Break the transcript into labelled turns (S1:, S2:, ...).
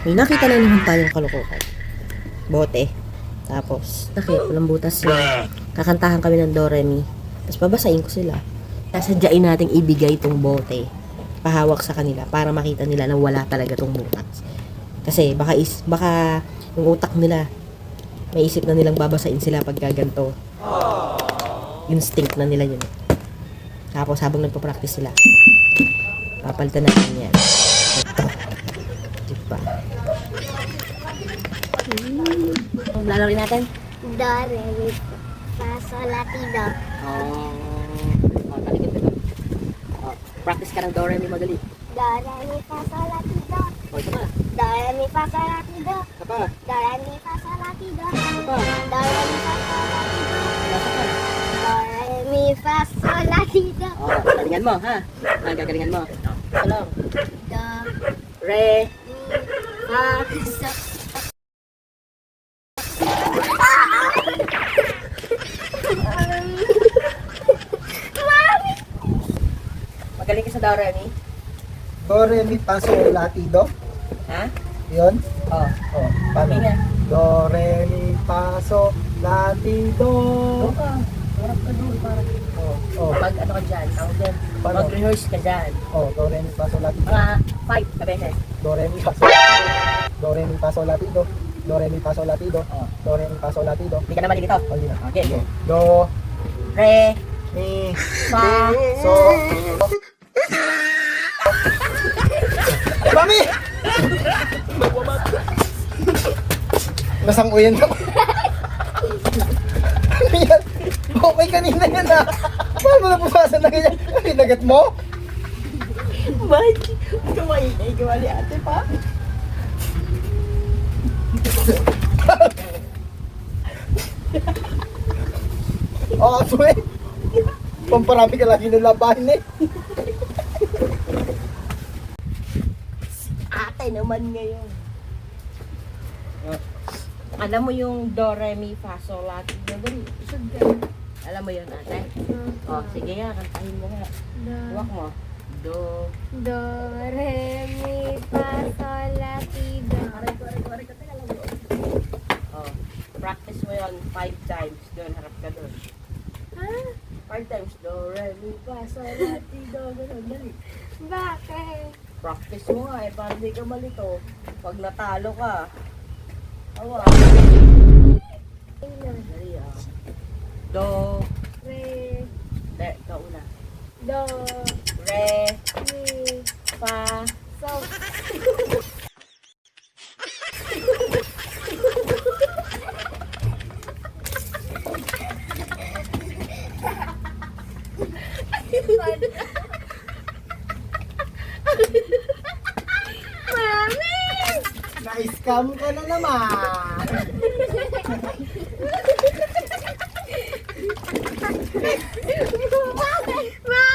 S1: May nakita na naman tayong kalokohan. Bote. Tapos, walang butas yun. Kakantahan kami ng Do, Re, Mi. Tapos babasahin ko sila. Sasadyain natin ibigay itong bote. Pahawak sa kanila para makita nila na wala talaga itong butas. Kasi baka yung utak nila, may isip na nilang babasahin sila pag gaganto. Instinct na nila yun. Tapos habang nagpa-practice sila, papalitan natin yan. Ito. Diba? Lalawin natin?
S2: Do, re, mi, fa, sol, la, ti, do.
S1: Talikid ito. Practice ka ng Do, Re, Mi, madali.
S2: Do, re, mi, fa, sol, la, ti, do.
S1: Ito pa.
S2: Do, re, mi, fa, sol, la, ti, do.
S1: Ito pa.
S2: Do, re, mi, fa, sol, la, ti, do.
S1: Ito pa.
S2: Do, re, mi, fa, sol, la, ti, do.
S1: Nasa pa.
S2: Do, re, mi, fa, sol, la, ti, do.
S1: Galingan mo, ha? Gagalingan mo. Ito lang.
S2: Do,
S1: Re,
S2: mi,
S1: fa,
S2: sol.
S1: magaling ka sa Do, Re, Mi.
S3: Do, re, mi, fa, sol, la, ti, do.
S1: Ha?
S3: Yun.
S1: Oh.
S3: Oh, paano?
S1: Hindi nga.
S3: Do, re, mi, fa, sol, la, ti, do.
S1: Doon ka. Harap ka doon. Para.
S3: Oh,
S1: Mag ano ka dyan. Tawag dyan.
S3: Paano?
S1: Mag-rehearse ka dyan.
S3: oh, do, re, mi, fa, sol, la, ti, do.
S1: Mga 5 ka beses.
S3: Do, re, mi, fa, sol. Do, re, mi, fa, sol, la, ti, do. Do, re, mi, fa, sol, la, ti, do.
S1: Oh.
S3: Do, re, mi, fa, sol, la, ti, do.
S1: Hindi ka na mali dito.
S3: Oh, yun na.
S1: Okay.
S3: Do,
S1: Re,
S3: mi,
S1: fa,
S3: so. Mami! Nasang uyan ako. Ano yan? Okay kanina yan ah. Paano mo napusasan na ganyan? Ano pinagat mo?
S1: Ba't? Gawali ate pa.
S3: Oo, aso eh. Pamparami ka lagi ng labahin eh.
S1: Ate naman ngayon. Alam mo yung Do, Re, Mi, Fa, Sol, La, Ti, Do. Isod ka. Alam mo yun, ate? Oh, sige nga, kantahin mo nga. Huwag mo. Do.
S2: Do, re, mi, fa, sol, la, ti, do.
S1: Aray ka, teka lang mo. Oh, practice mo yun 5 times. Doon, harap ka doon.
S2: Ha?
S1: 5 times. Do, Re, Mi, Fa, Sol, La, Ti, Do. Ganun, dali.
S2: Bakit?
S1: Practice mo nga eh, para hindi ka malito. Pag natalo ka, awa.
S2: Ayun.
S1: Dali ah. Do,
S2: Re,
S1: ikaw una.
S2: do,
S1: Re,
S2: mi,
S1: Fa,
S2: sol. Mami!
S3: Na-scam ka na naman.
S2: Mami!